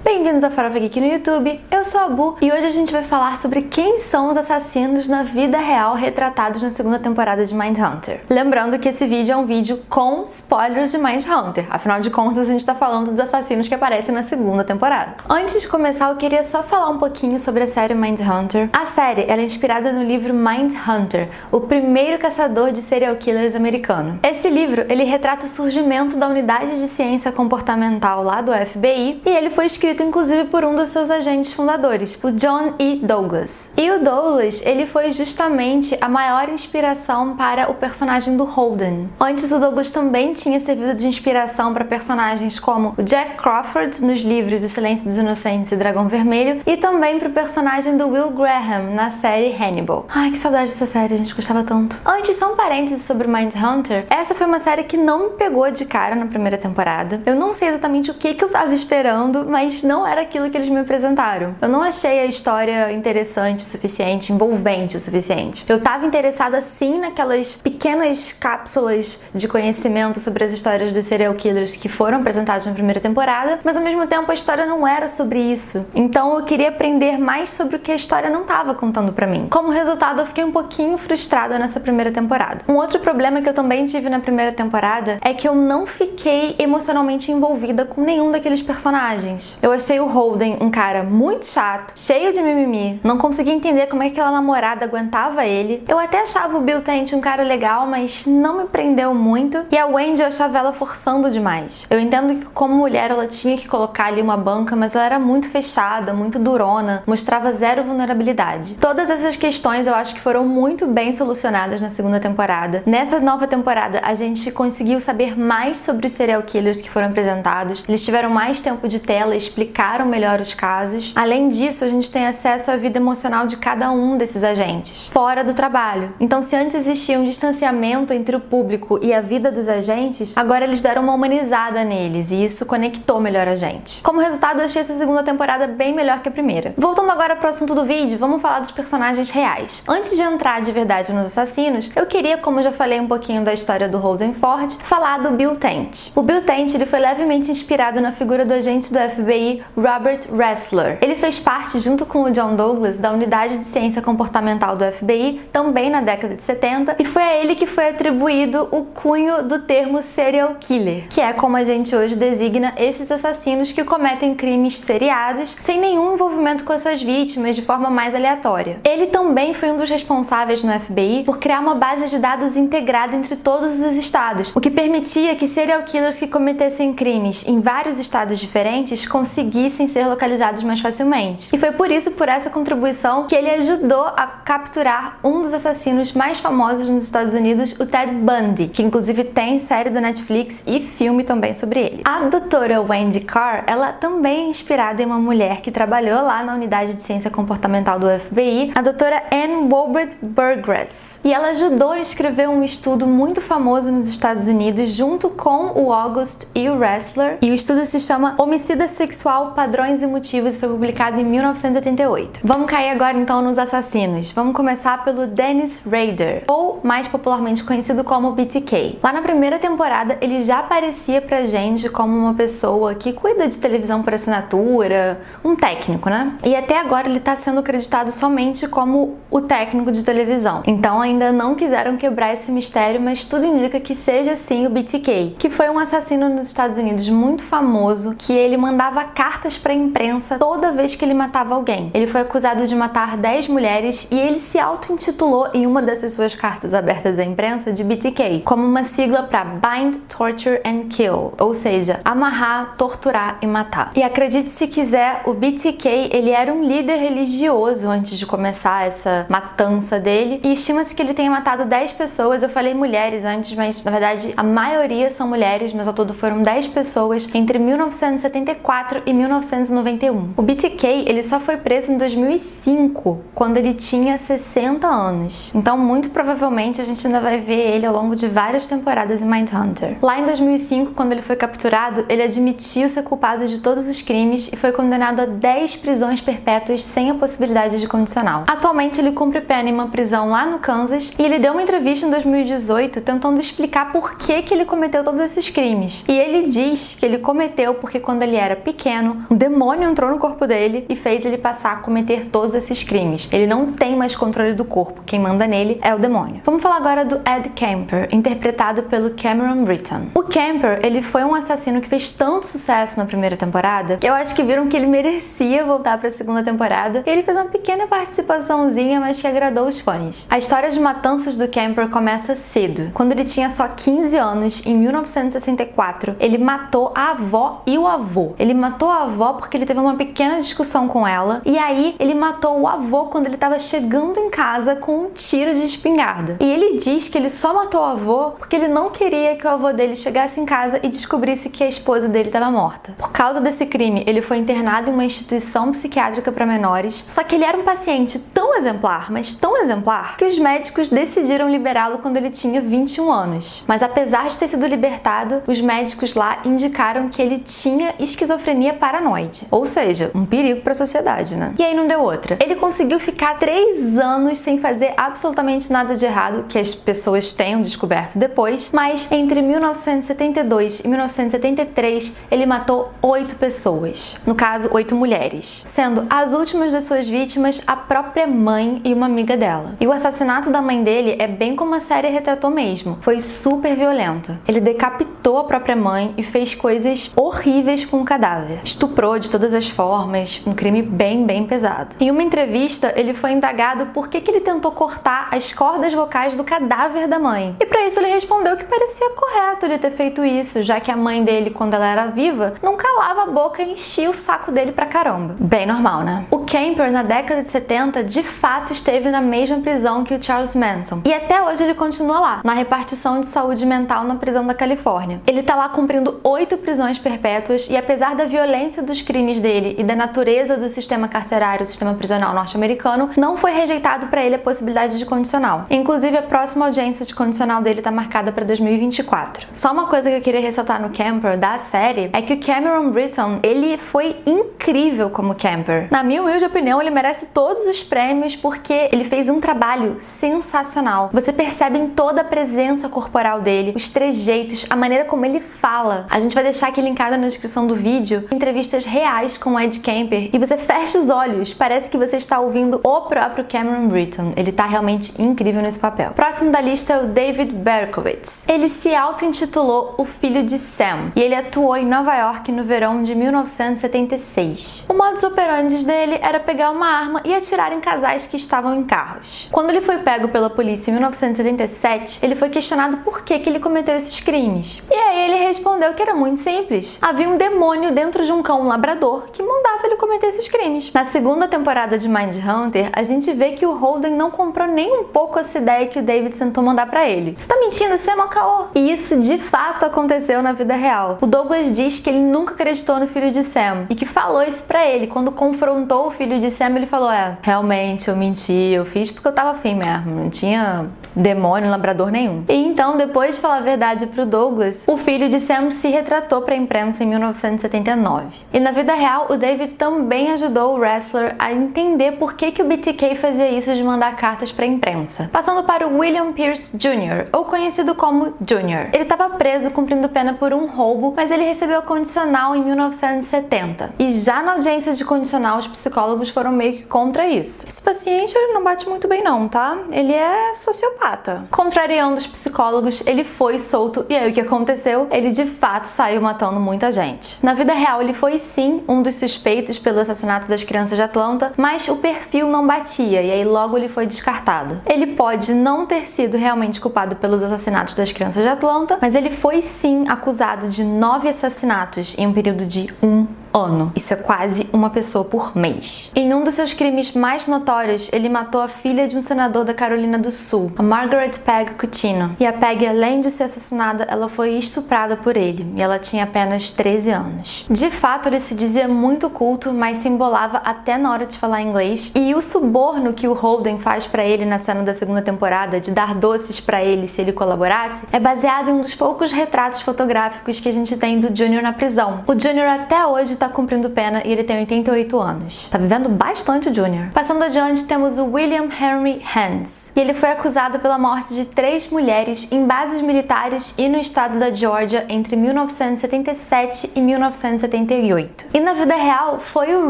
Bem-vindos ao Farofa Geek no YouTube, eu sou a Bu e hoje a gente vai falar sobre quem são os assassinos na vida real retratados na segunda temporada de Mindhunter. Lembrando que esse vídeo é um vídeo com spoilers de Mindhunter, afinal de contas a gente tá falando dos assassinos que aparecem na segunda temporada. Antes de começar, eu queria só falar um pouquinho sobre a série Mindhunter. A série ela é inspirada no livro Mindhunter, o primeiro caçador de serial killers americano. Esse livro ele retrata o surgimento da unidade de ciência comportamental lá do FBI e ele foi escrito inclusive por um dos seus agentes fundadores, o John E. Douglas. E o Douglas, ele foi justamente a maior inspiração para o personagem do Holden. Antes o Douglas também tinha servido de inspiração para personagens como o Jack Crawford nos livros O Silêncio dos Inocentes e Dragão Vermelho e também para o personagem do Will Graham na série Hannibal. Ai, que saudade dessa série, a gente gostava tanto. Antes, só um parênteses sobre Mindhunter. Essa foi uma série que não me pegou de cara na primeira temporada. Eu não sei exatamente o que eu tava esperando, mas não era aquilo que eles me apresentaram. Eu não achei a história interessante o suficiente, envolvente o suficiente. Eu tava interessada sim naquelas pequenas cápsulas de conhecimento sobre as histórias dos serial killers que foram apresentadas na primeira temporada, mas ao mesmo tempo a história não era sobre isso. Então eu queria aprender mais sobre o que a história não tava contando pra mim. Como resultado, eu fiquei um pouquinho frustrada nessa primeira temporada. Um outro problema que eu também tive na primeira temporada é que eu não fiquei emocionalmente envolvida com nenhum daqueles personagens. Eu achei o Holden um cara muito chato, cheio de mimimi, não conseguia entender como é que aquela namorada aguentava ele. Eu até achava o Bill Tench um cara legal, mas não me prendeu muito. E a Wendy eu achava ela forçando demais. Eu entendo que como mulher ela tinha que colocar ali uma banca, mas ela era muito fechada, muito durona, mostrava zero vulnerabilidade. Todas essas questões eu acho que foram muito bem solucionadas na segunda temporada. Nessa nova temporada a gente conseguiu saber mais sobre os serial killers que foram apresentados. Eles tiveram mais tempo de tela, explicaram melhor os casos. Além disso, a gente tem acesso à vida emocional de cada um desses agentes, fora do trabalho. Então, se antes existia um distanciamento entre o público e a vida dos agentes, agora eles deram uma humanizada neles e isso conectou melhor a gente. Como resultado, eu achei essa segunda temporada bem melhor que a primeira. Voltando agora pro assunto do vídeo, vamos falar dos personagens reais. Antes de entrar de verdade nos assassinos, eu queria, como eu já falei um pouquinho da história do Holden Ford, falar do Bill Tench. O Bill Tench ele foi levemente inspirado na figura do agente do FBI Robert Ressler. Ele fez parte, junto com o John Douglas, da unidade de ciência comportamental do FBI, também na década de 70, e foi a ele que foi atribuído o cunho do termo serial killer, que é como a gente hoje designa esses assassinos que cometem crimes seriados sem nenhum envolvimento com as suas vítimas, de forma mais aleatória. Ele também foi um dos responsáveis no FBI por criar uma base de dados integrada entre todos os estados, o que permitia que serial killers que cometessem crimes em vários estados diferentes conseguissem ser localizados mais facilmente. E foi por essa contribuição, que ele ajudou a capturar um dos assassinos mais famosos nos Estados Unidos, o Ted Bundy, que inclusive tem série do Netflix e filme também sobre ele. A doutora Wendy Carr, ela também é inspirada em uma mulher que trabalhou lá na unidade de ciência comportamental do FBI, a doutora Ann Wolbert Burgess. E ela ajudou a escrever um estudo muito famoso nos Estados Unidos junto com o August e o Ressler, e o estudo se chama Homicida Sexual, Padrões e Motivos e foi publicado em 1988. Vamos cair agora então nos assassinos. Vamos começar pelo Dennis Rader, ou mais popularmente conhecido como BTK. Lá na primeira temporada ele já aparecia pra gente como uma pessoa que cuida de televisão por assinatura, um técnico, né? E até agora ele tá sendo acreditado somente como o técnico de televisão. Então ainda não quiseram quebrar esse mistério, mas tudo indica que seja sim o BTK, que foi um assassino nos Estados Unidos muito famoso, que ele mandava cartas pra imprensa toda vez que ele matava alguém. Ele foi acusado de matar 10 mulheres e ele se auto-intitulou em uma dessas suas cartas abertas à imprensa de BTK, como uma sigla para Bind, Torture and Kill, ou seja, amarrar, torturar e matar. E acredite se quiser, o BTK ele era um líder religioso antes de começar essa matança dele e estima-se que ele tenha matado 10 pessoas. Eu falei mulheres antes, mas na verdade a maioria são mulheres, mas ao todo foram 10 pessoas entre 1974 e 1991. O BTK ele só foi preso em 2005, quando ele tinha 60 anos. Então muito provavelmente a gente ainda vai ver ele ao longo de várias temporadas em Mindhunter. Lá em 2005, quando ele foi capturado, ele admitiu ser culpado de todos os crimes e foi condenado a 10 prisões perpétuas sem a possibilidade de condicional. Atualmente ele cumpre pena em uma prisão lá no Kansas e ele deu uma entrevista em 2018 tentando explicar por que ele cometeu todos esses crimes. E ele diz que ele cometeu porque quando ele era pequeno pequeno, um demônio entrou no corpo dele e fez ele passar a cometer todos esses crimes. Ele não tem mais controle do corpo, quem manda nele é o demônio. Vamos falar agora do Ed Kemper, interpretado pelo Cameron Britton. O Kemper, ele foi um assassino que fez tanto sucesso na primeira temporada, que eu acho que viram que ele merecia voltar para a segunda temporada, e ele fez uma pequena participaçãozinha, mas que agradou os fãs. A história de matanças do Kemper começa cedo. Quando ele tinha só 15 anos, em 1964, ele matou a avó e o avô. Ele matou a avó porque ele teve uma pequena discussão com ela, e aí ele matou o avô quando ele estava chegando em casa com um tiro de espingarda. E ele diz que ele só matou o avô porque ele não queria que o avô dele chegasse em casa e descobrisse que a esposa dele estava morta. Por causa desse crime, ele foi internado em uma instituição psiquiátrica para menores, só que ele era um paciente tão exemplar, mas tão exemplar, que os médicos decidiram liberá-lo quando ele tinha 21 anos. Mas apesar de ter sido libertado, os médicos lá indicaram que ele tinha esquizofrenia paranoide, ou seja, um perigo para a sociedade, né? E aí não deu outra. Ele conseguiu ficar 3 anos sem fazer absolutamente nada de errado, que as pessoas tenham descoberto depois, mas entre 1972 e 1973 ele matou 8 pessoas, no caso 8 mulheres, sendo as últimas das suas vítimas a própria mãe e uma amiga dela. E o assassinato da mãe dele é bem como a série retratou mesmo, foi super violento. Ele decapitou a própria mãe e fez coisas horríveis com o cadáver, estuprou de todas as formas, um crime bem pesado. Em uma entrevista, ele foi indagado por que ele tentou cortar as cordas vocais do cadáver da mãe. E para isso ele respondeu que parecia correto ele ter feito isso, já que a mãe dele, quando ela era viva, não calava a boca e enchia o saco dele pra caramba. Bem normal, né? O Kemper, na década de 70, de fato esteve na mesma prisão que o Charles Manson. E até hoje ele continua lá, na repartição de saúde mental na prisão da Califórnia. Ele tá lá cumprindo 8 prisões perpétuas e apesar da violência dos crimes dele e da natureza do sistema carcerário, o sistema prisional norte-americano, não foi rejeitado para ele a possibilidade de condicional. Inclusive, a próxima audiência de condicional dele tá marcada para 2024. Só uma coisa que eu queria ressaltar no Kemper da série é que o Cameron Britton, ele foi incrível como Kemper. Na minha humilde opinião, ele merece todos os prêmios porque ele fez um trabalho sensacional. Você percebe em toda a presença corporal dele, os trejeitos, a maneira como ele fala. A gente vai deixar aqui linkado na descrição do vídeo entrevistas reais com o Ed Kemper e você fecha os olhos, parece que você está ouvindo o próprio Cameron Britton. Ele tá realmente incrível nesse papel. Próximo da lista é o David Berkowitz. Ele se auto-intitulou o filho de Sam e ele atuou em Nova York no verão de 1976. O modus operandi dele era pegar uma arma e atirar em casais que estavam em carros. Quando ele foi pego pela polícia em 1977, ele foi questionado por que ele cometeu esses crimes. E aí ele respondeu que era muito simples. Havia um demônio dentro de um cão labrador que mandava ele cometer esses crimes. Na segunda temporada de Mindhunter, a gente vê que o Holden não comprou nem um pouco essa ideia que o David tentou mandar pra ele. Você tá mentindo? Você é mó caô. E isso de fato aconteceu na vida real. O Douglas diz que ele nunca acreditou no filho de Sam e que falou isso pra ele. Quando confrontou o filho de Sam, ele falou: realmente eu menti, eu fiz porque eu tava afim mesmo, não tinha demônio, labrador nenhum. E então, depois de falar a verdade pro Douglas, o filho de Sam se retratou pra imprensa em 1979. E na vida real, o David também ajudou o wrestler a entender por que o BTK fazia isso de mandar cartas pra imprensa. Passando para o William Pierce Jr., ou conhecido como Junior. Ele estava preso cumprindo pena por um roubo, mas ele recebeu condicional em 1970. E já na audiência de condicional, os psicólogos foram meio que contra isso. Esse paciente, ele não bate muito bem não, tá? Ele é sociopata. Contrariando os psicólogos, ele foi solto e aí o que aconteceu? Ele de fato saiu matando muita gente. Na vida real, ele foi sim um dos suspeitos pelo assassinato das crianças de Atlanta, mas o perfil não batia e aí logo ele foi descartado. Ele pode não ter sido realmente culpado pelos assassinatos das crianças de Atlanta, mas ele foi sim acusado de 9 assassinatos em um período de 1 ano. Isso é quase uma pessoa por mês. Em um dos seus crimes mais notórios, ele matou a filha de um senador da Carolina do Sul, a Margaret Peg Coutinho. E a Peg, além de ser assassinada, ela foi estuprada por ele, e ela tinha apenas 13 anos. De fato, ele se dizia muito culto, mas se embolava até na hora de falar inglês. E o suborno que o Holden faz pra ele na cena da segunda temporada, de dar doces pra ele se ele colaborasse, é baseado em um dos poucos retratos fotográficos que a gente tem do Junior na prisão. O Junior até hoje tá tá cumprindo pena e ele tem 88 anos. Tá vivendo bastante o Junior. Passando adiante, temos o William Henry Hands. E ele foi acusado pela morte de 3 mulheres em bases militares e no estado da Geórgia entre 1977 e 1978. E na vida real, foi o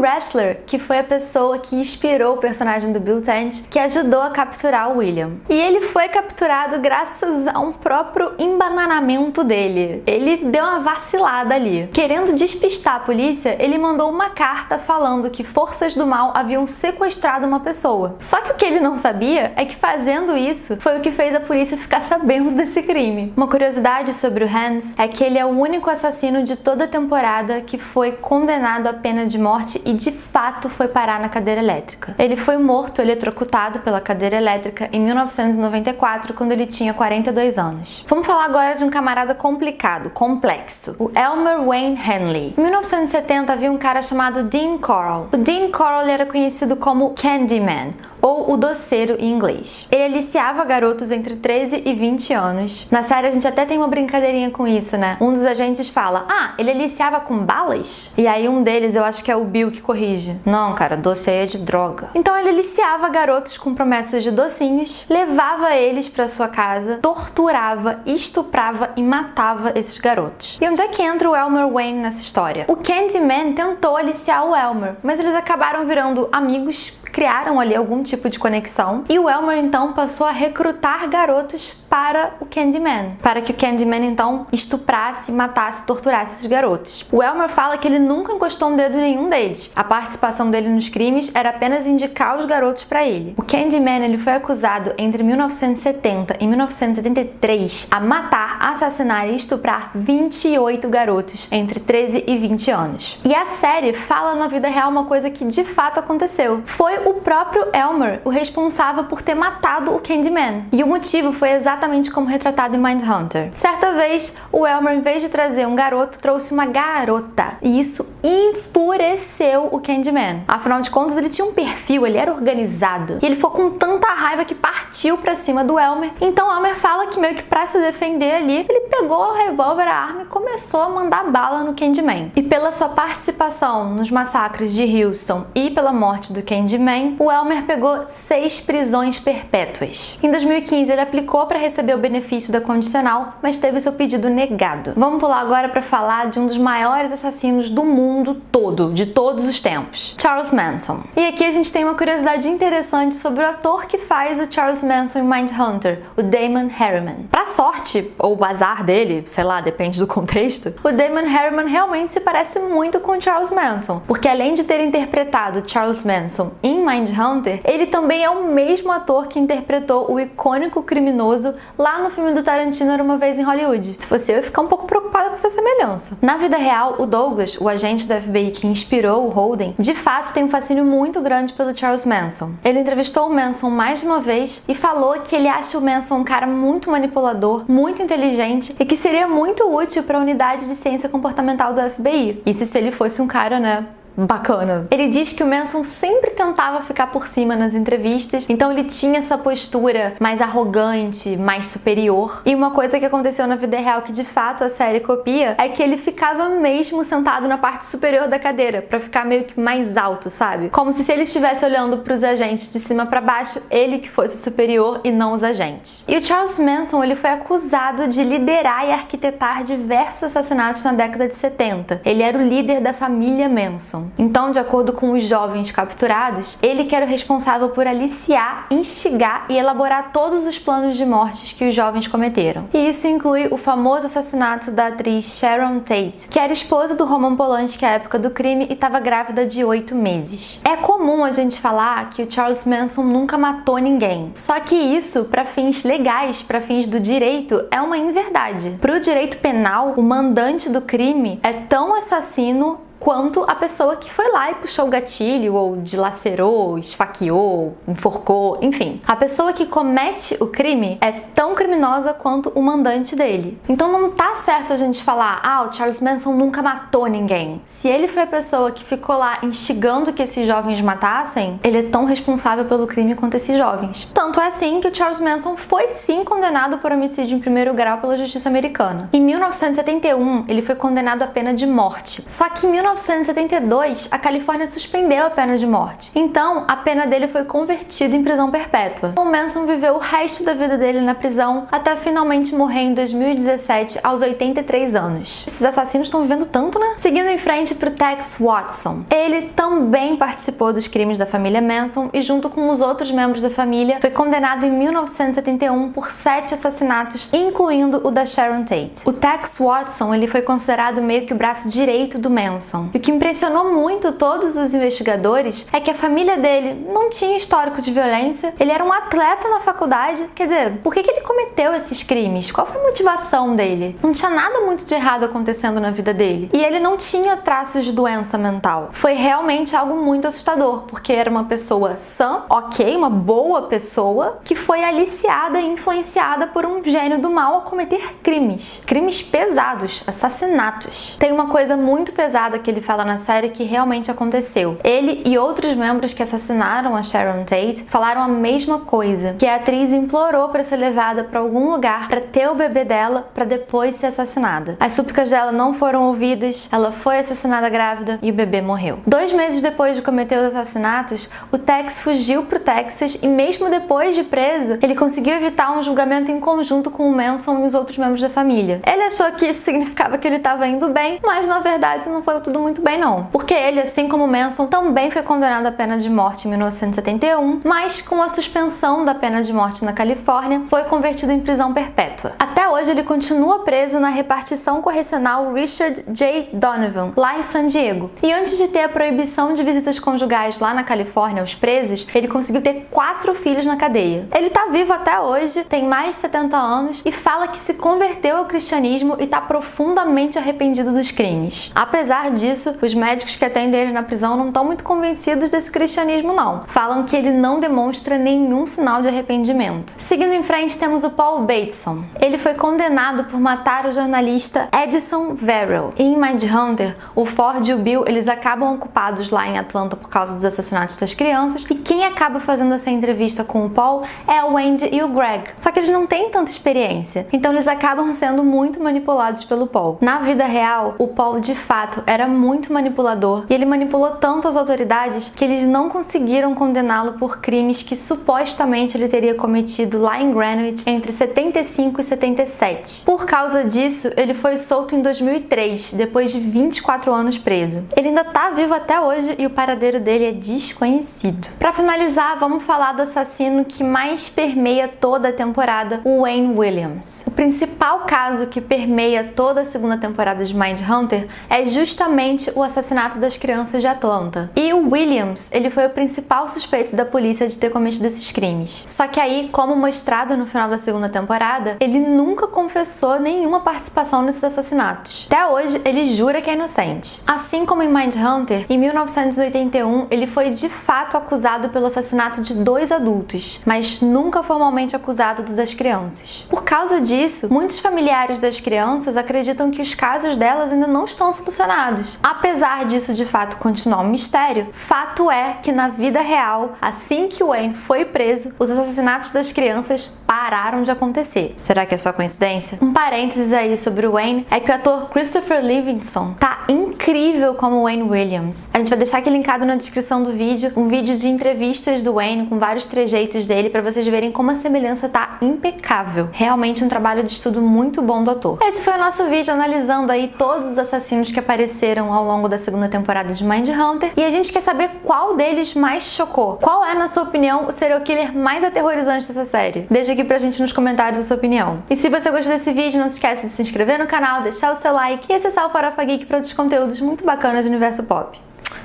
wrestler que foi a pessoa que inspirou o personagem do Bill Tench, que ajudou a capturar o William. E ele foi capturado graças a um próprio embananamento dele. Ele deu uma vacilada ali. Querendo despistar a polícia, ele mandou uma carta falando que forças do mal haviam sequestrado uma pessoa. Só que o que ele não sabia é que fazendo isso foi o que fez a polícia ficar sabendo desse crime. Uma curiosidade sobre o Hands é que ele é o único assassino de toda a temporada que foi condenado à pena de morte e de fato foi parar na cadeira elétrica. Ele foi morto eletrocutado pela cadeira elétrica em 1994, quando ele tinha 42 anos. Vamos falar agora de um camarada complicado, complexo, o Elmer Wayne Hanley. Em 1970 havia um cara chamado Dean Corll. O Dean Corll era conhecido como Candyman, ou o doceiro em inglês. Ele aliciava garotos entre 13 e 20 anos. Na série a gente até tem uma brincadeirinha com isso, né? Um dos agentes fala: ah, ele aliciava com balas? E aí um deles, eu acho que é o Bill, que corrige: não, cara, doce aí é de droga. Então ele aliciava garotos com promessas de docinhos, levava eles pra sua casa, torturava, estuprava e matava esses garotos. E onde é que entra o Elmer Wayne nessa história? O Candyman tentou aliciar o Elmer, mas eles acabaram virando amigos, criaram ali algum tipo de conexão, e o Elmer então passou a recrutar garotos para o Candyman, para que o Candyman então estuprasse, matasse, torturasse esses garotos. O Elmer fala que ele nunca encostou um dedo em nenhum deles. A participação dele nos crimes era apenas indicar os garotos para ele. O Candyman ele foi acusado entre 1970 e 1973 a matar, assassinar e estuprar 28 garotos entre 13 e 20 anos. E a série fala na vida real uma coisa que de fato aconteceu. Foi o próprio Elmer o responsável por ter matado o Candyman. E o motivo foi exatamente como retratado em Mindhunter. Certa vez, o Elmer, em vez de trazer um garoto, trouxe uma garota. E isso enfureceu o Candyman. Afinal de contas, ele tinha um perfil, ele era organizado. E ele ficou com tanta raiva que partiu pra cima do Elmer. Então o Elmer fala que meio que pra se defender ali, ele pegou o revólver, a arma e começou a mandar bala no Candyman. E pela sua participação nos massacres de Houston e pela morte do Candyman, o Elmer pegou 6 prisões perpétuas. Em 2015, ele aplicou para receber o benefício da condicional, mas teve seu pedido negado. Vamos pular agora para falar de um dos maiores assassinos do mundo todo, de todos os tempos, Charles Manson. E aqui a gente tem uma curiosidade interessante sobre o ator que faz o Charles Manson em Mindhunter, o Damon Herriman. Pra sorte, ou azar dele, sei lá, depende do contexto, o Damon Herriman realmente se parece muito com Charles Manson, porque além de ter interpretado Charles Manson em Mindhunter, ele também é o mesmo ator que interpretou o icônico criminoso lá no filme do Tarantino Era Uma Vez em Hollywood. Se fosse eu, ia ficar um pouco preocupada com essa semelhança. Na vida real, o Douglas, o agente da FBI que inspirou o Holden, de fato tem um fascínio muito grande pelo Charles Manson. Ele entrevistou o Manson mais de uma vez e falou que ele acha o Manson um cara muito manipulador, muito inteligente e que seria muito útil para a unidade de ciência comportamental do FBI. Isso se ele fosse um cara, né, bacana. Ele diz que o Manson sempre tentava ficar por cima nas entrevistas, então ele tinha essa postura mais arrogante, mais superior. E uma coisa que aconteceu na vida real que de fato a série copia é que ele ficava mesmo sentado na parte superior da cadeira, pra ficar meio que mais alto, sabe? Como se ele estivesse olhando pros agentes de cima pra baixo, ele que fosse superior e não os agentes. E o Charles Manson, ele foi acusado de liderar e arquitetar diversos assassinatos na década de 70. Ele era o líder da família Manson. Então, de acordo com os jovens capturados, ele que era o responsável por aliciar, instigar e elaborar todos os planos de mortes que os jovens cometeram. E isso inclui o famoso assassinato da atriz Sharon Tate, que era esposa do Roman Polanski à época do crime e estava grávida de 8 meses. É comum a gente falar que o Charles Manson nunca matou ninguém. Só que isso, para fins legais, para fins do direito, é uma inverdade. Para o direito penal, o mandante do crime é tão assassino quanto a pessoa que foi lá e puxou o gatilho, ou dilacerou, esfaqueou, enforcou, enfim. A pessoa que comete o crime é tão criminosa quanto o mandante dele. Então não tá certo a gente falar, o Charles Manson nunca matou ninguém. Se ele foi a pessoa que ficou lá instigando que esses jovens matassem, ele é tão responsável pelo crime quanto esses jovens. Tanto é assim que o Charles Manson foi sim condenado por homicídio em primeiro grau pela justiça americana. Em 1971, ele foi condenado à pena de morte. Só que em 1972, a Califórnia suspendeu a pena de morte. Então, a pena dele foi convertida em prisão perpétua. O Manson viveu o resto da vida dele na prisão, até finalmente morrer em 2017, aos 83 anos. Esses assassinos estão vivendo tanto, né? Seguindo em frente pro Tex Watson. Ele também participou dos crimes da família Manson e, junto com os outros membros da família, foi condenado em 1971 por 7 assassinatos, incluindo o da Sharon Tate. O Tex Watson, ele foi considerado meio que o braço direito do Manson. E o que impressionou muito todos os investigadores é que a família dele não tinha histórico de violência, ele era um atleta na faculdade. Quer dizer, por que ele cometeu esses crimes? Qual foi a motivação dele? Não tinha nada muito de errado acontecendo na vida dele. E ele não tinha traços de doença mental. Foi realmente algo muito assustador, porque era uma pessoa sã, ok, uma boa pessoa, que foi aliciada e influenciada por um gênio do mal a cometer crimes. Crimes pesados, assassinatos. Tem uma coisa muito pesada que ele fala na série que realmente aconteceu. Ele e outros membros que assassinaram a Sharon Tate falaram a mesma coisa, que a atriz implorou para ser levada para algum lugar para ter o bebê dela para depois ser assassinada. As súplicas dela não foram ouvidas, ela foi assassinada grávida e o bebê morreu. 2 meses depois de cometer os assassinatos, o Tex fugiu pro Texas e mesmo depois de preso, ele conseguiu evitar um julgamento em conjunto com o Manson e os outros membros da família. Ele achou que isso significava que ele estava indo bem, mas na verdade não foi tudo muito bem não. Porque ele, assim como o Manson, também foi condenado à pena de morte em 1971, mas com a suspensão da pena de morte na Califórnia, foi convertido em prisão perpétua. Até hoje ele continua preso na repartição correcional Richard J. Donovan, lá em San Diego. E antes de ter a proibição de visitas conjugais lá na Califórnia aos presos, ele conseguiu ter 4 filhos na cadeia. Ele tá vivo até hoje, tem mais de 70 anos e fala que se converteu ao cristianismo e tá profundamente arrependido dos crimes. Apesar disso, os médicos que atendem ele na prisão não estão muito convencidos desse cristianismo não. Falam que ele não demonstra nenhum sinal de arrependimento. Seguindo em frente, temos o Paul Bateson. Ele foi condenado por matar o jornalista Edison Verrell. E em Mindhunter, o Ford e o Bill, eles acabam ocupados lá em Atlanta por causa dos assassinatos das crianças, e quem acaba fazendo essa entrevista com o Paul é o Andy e o Greg. Só que eles não têm tanta experiência, então eles acabam sendo muito manipulados pelo Paul. Na vida real, o Paul de fato era muito manipulador e ele manipulou tanto as autoridades que eles não conseguiram condená-lo por crimes que supostamente ele teria cometido lá em Greenwich entre 75 e 77. Por causa disso, ele foi solto em 2003, depois de 24 anos preso. Ele ainda tá vivo até hoje e o paradeiro dele é desconhecido. Pra finalizar, vamos falar do assassino que mais permeia toda a temporada, o Wayne Williams. O principal caso que permeia toda a segunda temporada de Mindhunter é justamente o assassinato das crianças de Atlanta. E o Williams, ele foi o principal suspeito da polícia de ter cometido esses crimes. Só que aí, como mostrado no final da segunda temporada, ele nunca confessou nenhuma participação nesses assassinatos. Até hoje, ele jura que é inocente. Assim como em Mindhunter, em 1981, ele foi de fato acusado pelo assassinato de 2 adultos, mas nunca formalmente acusado do das crianças. Por causa disso, muitos familiares das crianças acreditam que os casos delas ainda não estão solucionados. Apesar disso de fato continuar um mistério, fato é que na vida real, assim que o Wayne foi preso, os assassinatos das crianças pararam de acontecer. Será que é só coincidência? Um parênteses aí sobre o Wayne é que o ator Christopher Livingston tá incrível como Wayne Williams. A gente vai deixar aqui linkado na descrição do vídeo um vídeo de entrevistas do Wayne com vários trejeitos dele para vocês verem como a semelhança tá impecável. Realmente um trabalho de estudo muito bom do ator. Esse foi o nosso vídeo analisando aí todos os assassinos que apareceram ao longo da segunda temporada de Mindhunter e a gente quer saber qual deles mais chocou. Qual é, na sua opinião, o serial killer mais aterrorizante dessa série? Deixa aqui pra gente nos comentários a sua opinião. E se você gostou desse vídeo, não se esqueça de se inscrever no canal, deixar o seu like e acessar o Farofa Geek para outros conteúdos muito bacanas do universo pop.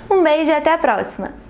Um beijo e até a próxima!